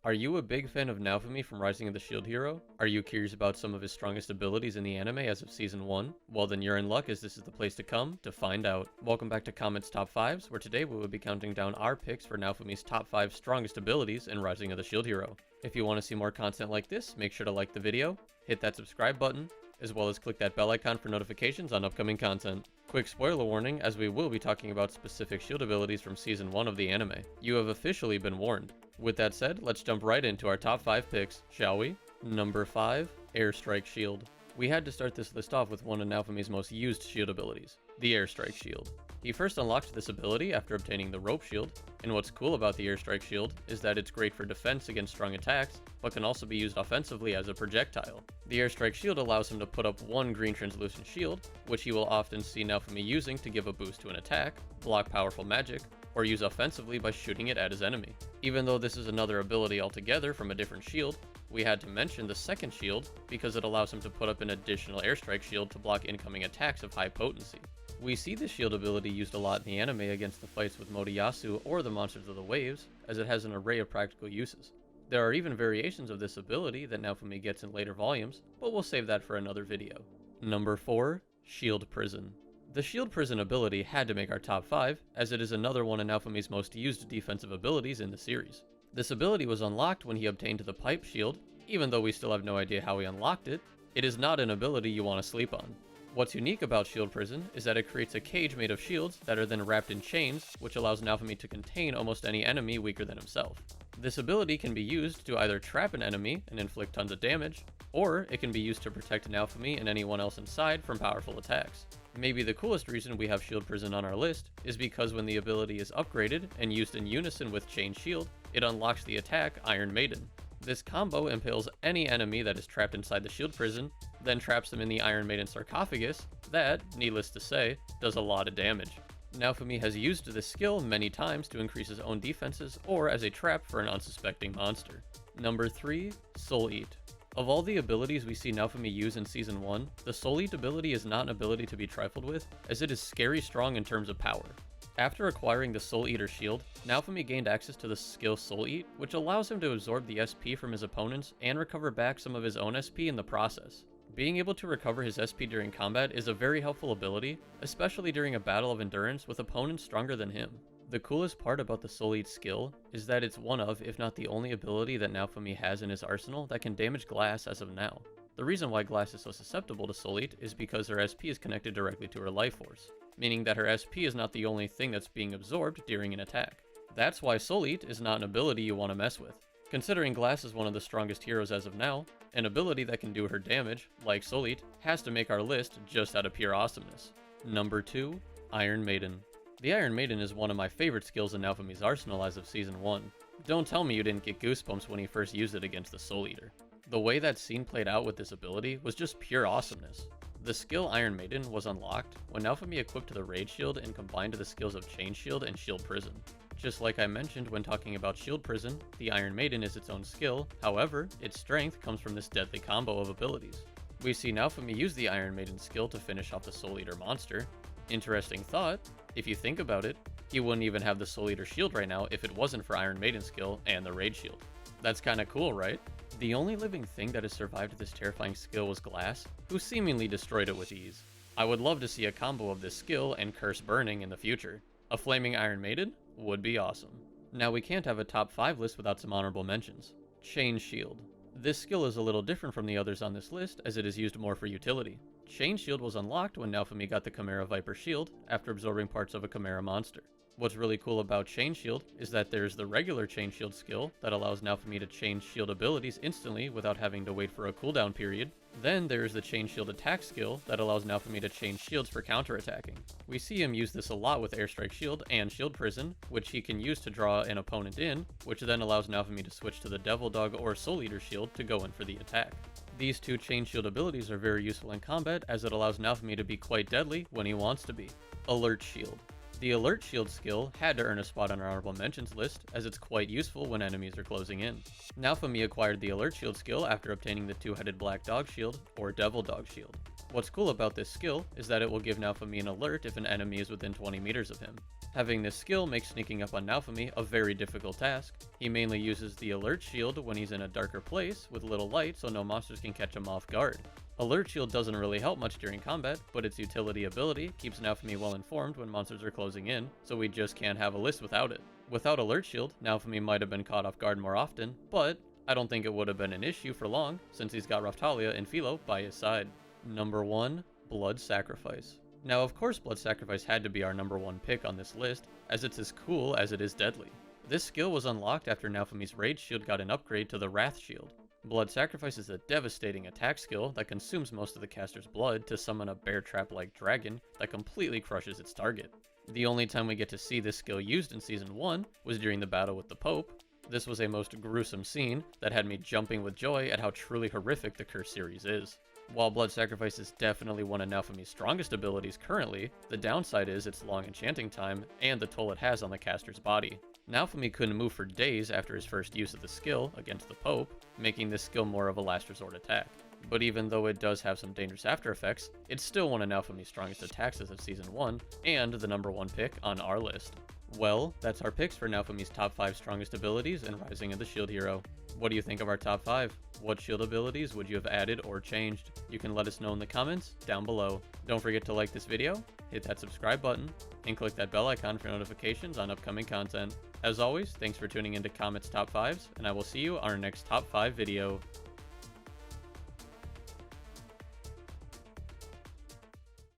Are you a big fan of Naofumi from Rising of the Shield Hero? Are you curious about some of his strongest abilities in the anime as of Season 1? Well then you're in luck, as this is the place to come to find out. Welcome back to Comet's Top 5s, where today we will be counting down our picks for Naofumi's top 5 strongest abilities in Rising of the Shield Hero. If you want to see more content like this, make sure to like the video, hit that subscribe button, as well as click that bell icon for notifications on upcoming content. Quick spoiler warning, as we will be talking about specific shield abilities from Season 1 of the anime. You have officially been warned. With that said, let's jump right into our top 5 picks, shall we? Number 5, Airstrike Shield. We had to start this list off with one of Naofumi's most used shield abilities, the Airstrike Shield. He first unlocked this ability after obtaining the Rope Shield, and what's cool about the Airstrike Shield is that it's great for defense against strong attacks, but can also be used offensively as a projectile. The Airstrike Shield allows him to put up one green translucent shield, which he will often see Naofumi using to give a boost to an attack, block powerful magic, or use offensively by shooting it at his enemy. Even though this is another ability altogether from a different shield, we had to mention the second shield because it allows him to put up an additional airstrike shield to block incoming attacks of high potency. We see this shield ability used a lot in the anime against the fights with Motoyasu or the Monsters of the Waves, as it has an array of practical uses. There are even variations of this ability that Naofumi gets in later volumes, but we'll save that for another video. Number 4, Shield Prison. The Shield Prison ability had to make our top 5, as it is another one of Naofumi's most used defensive abilities in the series. This ability was unlocked when he obtained the Pipe Shield. Even though we still have no idea how he unlocked it, it is not an ability you want to sleep on. What's unique about Shield Prison is that it creates a cage made of shields that are then wrapped in chains, which allows Naofumi to contain almost any enemy weaker than himself. This ability can be used to either trap an enemy and inflict tons of damage, or it can be used to protect Naofumi and anyone else inside from powerful attacks. Maybe the coolest reason we have Shield Prison on our list is because when the ability is upgraded and used in unison with Chain Shield, it unlocks the attack Iron Maiden. This combo impales any enemy that is trapped inside the Shield Prison, then traps them in the Iron Maiden sarcophagus that, needless to say, does a lot of damage. Naofumi has used this skill many times to increase his own defenses or as a trap for an unsuspecting monster. Number 3, Soul Eat. Of all the abilities we see Naofumi use in Season 1, the Soul Eat ability is not an ability to be trifled with, as it is scary strong in terms of power. After acquiring the Soul Eater shield, Naofumi gained access to the skill Soul Eat, which allows him to absorb the SP from his opponents and recover back some of his own SP in the process. Being able to recover his SP during combat is a very helpful ability, especially during a battle of endurance with opponents stronger than him. The coolest part about the Soul Eat skill is that it's one of, if not the only ability that Naofumi has in his arsenal that can damage glass as of now. The reason why glass is so susceptible to Soul Eat is because her SP is connected directly to her life force, meaning that her SP is not the only thing that's being absorbed during an attack. That's why Soul Eat is not an ability you want to mess with. Considering Glass is one of the strongest heroes as of now, an ability that can do her damage, like Soul Eat, has to make our list just out of pure awesomeness. Number 2, Iron Maiden. The Iron Maiden is one of my favorite skills in Naofumi's arsenal as of Season 1. Don't tell me you didn't get goosebumps when he first used it against the Soul Eater. The way that scene played out with this ability was just pure awesomeness. The skill Iron Maiden was unlocked when Naofumi equipped the Rage Shield and combined the skills of Chain Shield and Shield Prison. Just like I mentioned when talking about Shield Prison, the Iron Maiden is its own skill, however, its strength comes from this deadly combo of abilities. We see Naofumi use the Iron Maiden skill to finish off the Soul Eater monster. Interesting thought, if you think about it, he wouldn't even have the Soul Eater shield right now if it wasn't for Iron Maiden's skill and the Rage Shield. That's kinda cool, right? The only living thing that has survived this terrifying skill was Glass, who seemingly destroyed it with ease. I would love to see a combo of this skill and Curse Burning in the future. A Flaming Iron Maiden would be awesome. Now we can't have a top 5 list without some honorable mentions. Chain Shield. This skill is a little different from the others on this list as it is used more for utility. Chain Shield was unlocked when Naofumi got the Chimera Viper Shield after absorbing parts of a Chimera monster. What's really cool about Chain Shield is that there's the regular Chain Shield skill that allows Naofumi to change shield abilities instantly without having to wait for a cooldown period. Then there's the Chain Shield attack skill that allows Naofumi to change shields for counterattacking. We see him use this a lot with Airstrike Shield and Shield Prison, which he can use to draw an opponent in, which then allows Naofumi to switch to the Devil Dog or Soul Eater shield to go in for the attack. These two Chain Shield abilities are very useful in combat as it allows Naofumi to be quite deadly when he wants to be. Alert Shield. The Alert Shield skill had to earn a spot on our honorable mentions list, as it's quite useful when enemies are closing in. Naofumi acquired the Alert Shield skill after obtaining the two-headed Black Dog Shield, or Devil Dog Shield. What's cool about this skill is that it will give Naofumi an alert if an enemy is within 20 meters of him. Having this skill makes sneaking up on Naofumi a very difficult task. He mainly uses the Alert Shield when he's in a darker place with little light so no monsters can catch him off guard. Alert Shield doesn't really help much during combat, but its utility ability keeps Naofumi well informed when monsters are closing in, so we just can't have a list without it. Without Alert Shield, Naofumi might have been caught off guard more often, but I don't think it would have been an issue for long, since he's got Raphtalia and Philo by his side. Number 1. Blood Sacrifice. Now of course Blood Sacrifice had to be our number 1 pick on this list, as it's as cool as it is deadly. This skill was unlocked after Naofumi's Rage Shield got an upgrade to the Wrath Shield. Blood Sacrifice is a devastating attack skill that consumes most of the caster's blood to summon a bear trap-like dragon that completely crushes its target. The only time we get to see this skill used in Season 1 was during the battle with the Pope. This was a most gruesome scene that had me jumping with joy at how truly horrific the Curse series is. While Blood Sacrifice is definitely one of Naofumi's strongest abilities currently, the downside is its long enchanting time and the toll it has on the caster's body. Naofumi couldn't move for days after his first use of the skill against the Pope, making this skill more of a last resort attack. But even though it does have some dangerous after effects, it's still one of Naofumi's strongest attacks as of Season 1, and the number 1 pick on our list. Well, that's our picks for Naofumi's top 5 strongest abilities in Rising of the Shield Hero. What do you think of our top 5? What shield abilities would you have added or changed? You can let us know in the comments down below. Don't forget to like this video, hit that subscribe button, and click that bell icon for notifications on upcoming content. As always, thanks for tuning into Comet's Top 5s, and I will see you on our next Top 5 video.